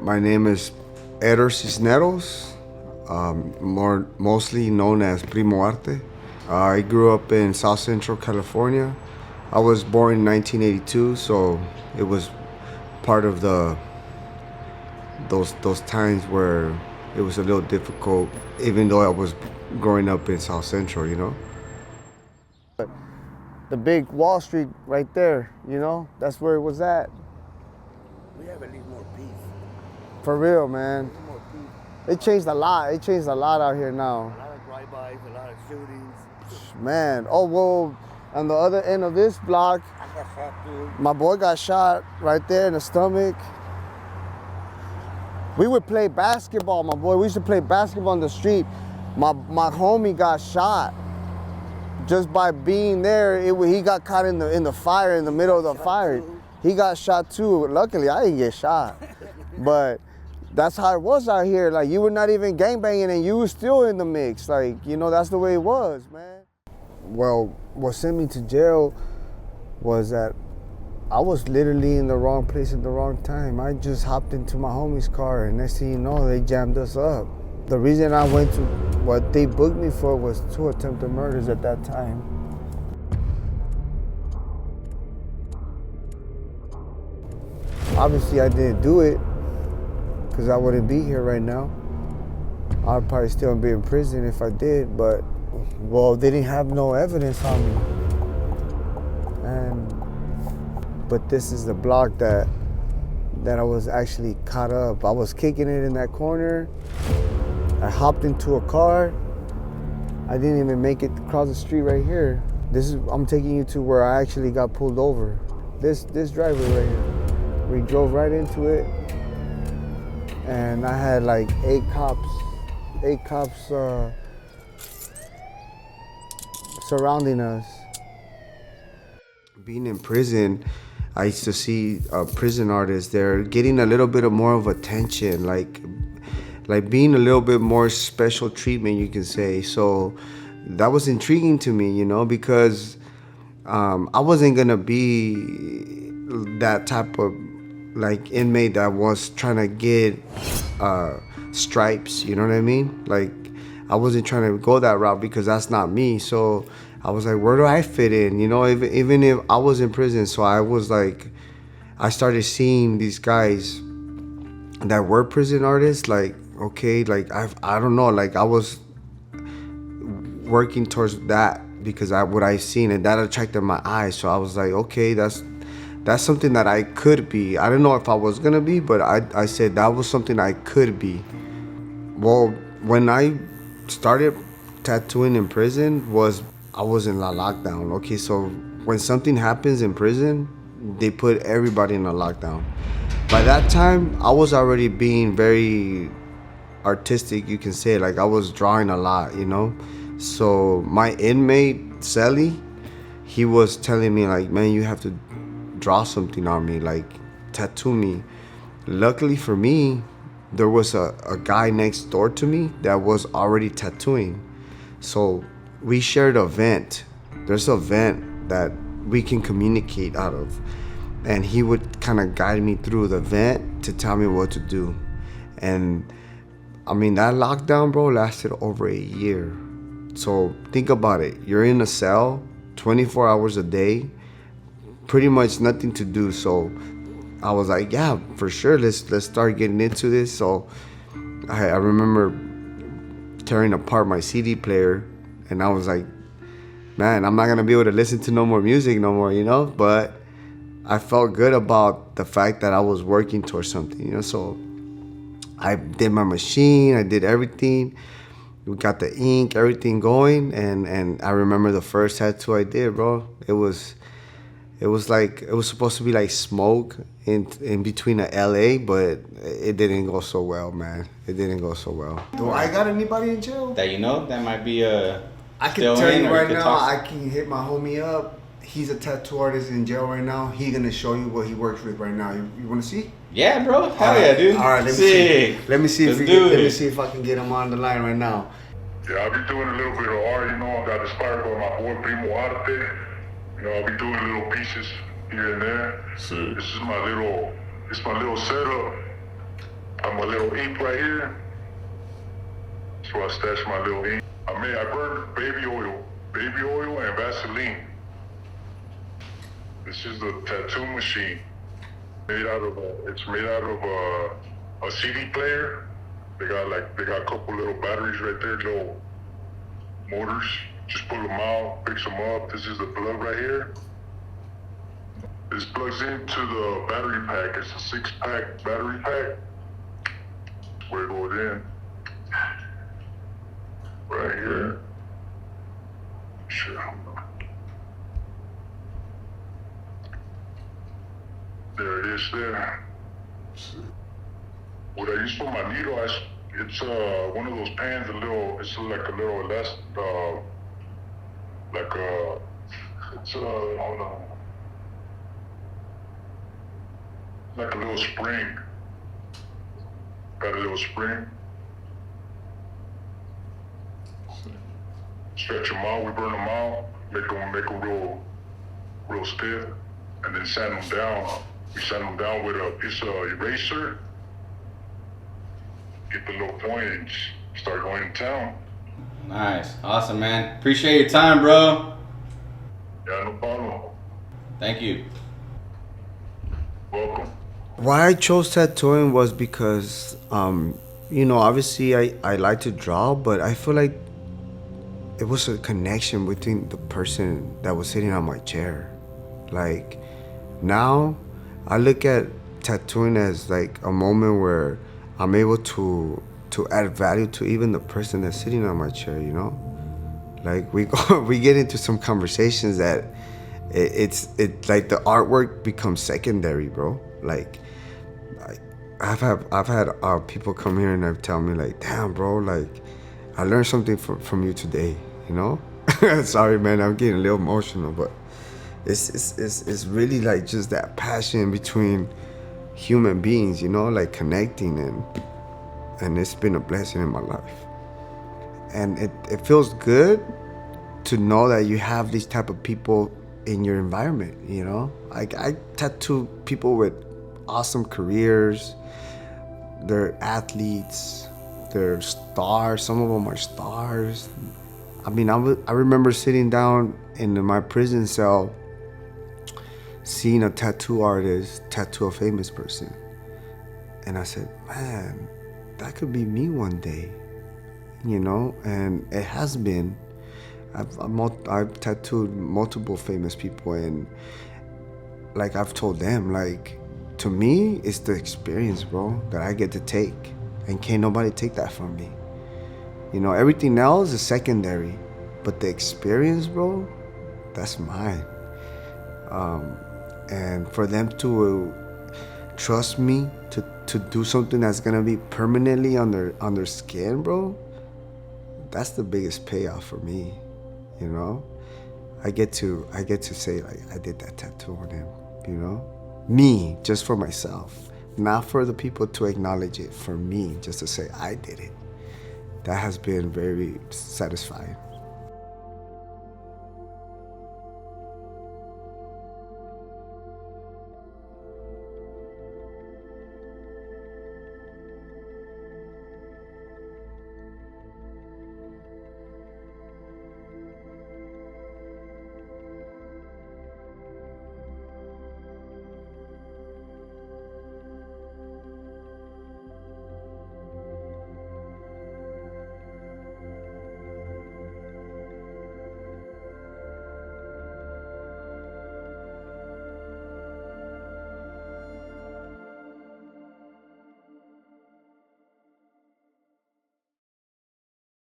My name is Eder Cisneros, mostly known as Primo Arte. I grew up in South Central California. I was born in 1982, so it was part of those times where it was a little difficult, even though I was growing up in South Central, you know. The big Wall Street right there, that's where it was at. We have at least more peace. For real, man. More peace. It changed a lot. It changed a lot out here now. A lot of drive-bys, a lot of shootings. Man, oh, well, on the other end of this block, I got shot too. my boy got shot right there in the stomach. We would play basketball, my boy. We used to play basketball on the street. My homie got shot. Just by being there, he got caught in the fire, in the middle of the fire. He got shot too. Luckily, I didn't get shot. But that's how it was out here. Like, you were not even gangbanging and you were still in the mix. Like, that's the way it was, man. Well, what sent me to jail was that I was literally in the wrong place at the wrong time. I just hopped into my homie's car and next thing you know, they jammed us up. The reason I went to what they booked me for was 2 attempted murders at that time. Obviously, I didn't do it because I wouldn't be here right now. I'd probably still be in prison if I did, but, well, they didn't have no evidence on me. But this is the block that I was actually caught up. I was kicking it in that corner. I hopped into a car. I didn't even make it across the street right here. I'm taking you to where I actually got pulled over. This driveway right here. We drove right into it, and I had like 8 cops surrounding us. Being in prison, I used to see prison artists. They're getting a little bit of more of attention, like being a little bit more special treatment, you can say. So that was intriguing to me, because I wasn't gonna be that type of like inmate that was trying to get stripes, you know what I mean? Like, I wasn't trying to go that route because that's not me. So I was like, where do I fit in? Even if I was in prison. So I was like, I started seeing these guys that were prison artists, like, okay, like I don't know, like I was working towards that because what I seen and that attracted my eyes. So I was like, okay, that's something that I could be. I don't know if I was gonna be, but I said that was something I could be. Well, when I started tattooing in prison I was in a lockdown. Okay, so when something happens in prison, they put everybody in a lockdown. By that time, I was already being very artistic, you can say. Like, I was drawing a lot, So my inmate, Sally, he was telling me, like, man, you have to draw something on me, like tattoo me. Luckily for me, there was a guy next door to me that was already tattooing. So we shared a vent. There's a vent that we can communicate out of. And he would kind of guide me through the vent to tell me what to do. And I mean, that lockdown, bro, lasted over a year. So think about it. You're in a cell 24 hours a day, pretty much nothing to do. So I was like, yeah, for sure, let's start getting into this. So I remember tearing apart my CD player, and I was like, man, I'm not gonna be able to listen to no more music no more, but I felt good about the fact that I was working towards something, So I did my machine, I did everything. We got the ink, everything going, and I remember the first tattoo I did, bro. It was supposed to be like smoke in between the LA, but it didn't go so well, man. It didn't go so well. Do I got anybody in jail? That might be I can tell you right now, I can hit my homie up. He's a tattoo artist in jail right now. He's gonna show you what he works with right now. You wanna see? Yeah, bro. Hell yeah, dude. All right, let me see if I can get him on the line right now. Yeah, I've been doing a little bit of art, I got inspired by my boy Primo Arte. I'll be doing little pieces here and there. Sí. This is my little setup. my little ink right here. So I stash my little ink. I burned baby oil and Vaseline. This is the tattoo machine. It's made out of a CD player. They got a couple little batteries right there, little motors. Just pull them out, fix them up. This is the plug right here. This plugs into the battery pack. It's a 6-pack battery pack. That's where it goes in. Right here. Sure. There it is there. What I use for my needle, it's one of those pans, it's like a little less, hold on. Like a little spring. Got a little spring. Stretch them out, we burn them out, make them real stiff, and then sand them down. We sand them down with a piece of eraser, get the little point and start going to town. Nice. Awesome, man. Appreciate your time, bro. Yeah, no problem. Thank you. Welcome. Why I chose tattooing was because, obviously I like to draw, but I feel like it was a connection between the person that was sitting on my chair. Like, now I look at tattooing as like a moment where I'm able to add value to even the person that's sitting on my chair, you know? Like we get into some conversations that it's like the artwork becomes secondary, bro. Like I've had people come here and they've tell me like, damn, bro, like I learned something from you today, you know? Sorry, man, I'm getting a little emotional, but it's really like just that passion between human beings, you know, like connecting, and it's been a blessing in my life. And it feels good to know that you have these type of people in your environment, you know? Like I tattoo people with awesome careers. They're athletes, they're stars, some of them are stars. I mean, I remember sitting down in my prison cell seeing a tattoo artist tattoo a famous person. And I said, man, that could be me one day, you know? And it has been. I've tattooed multiple famous people, and like I've told them, like, to me, it's the experience, bro, that I get to take. And can't nobody take that from me. You know, everything else is secondary. But the experience, bro, that's mine. And for them to trust me to do something that's gonna be permanently on their skin, bro, that's the biggest payoff for me. You know, I get to say like I did that tattoo on him. You know, me, just for myself, not for the people to acknowledge it. For me, just to say I did it. That has been very satisfying.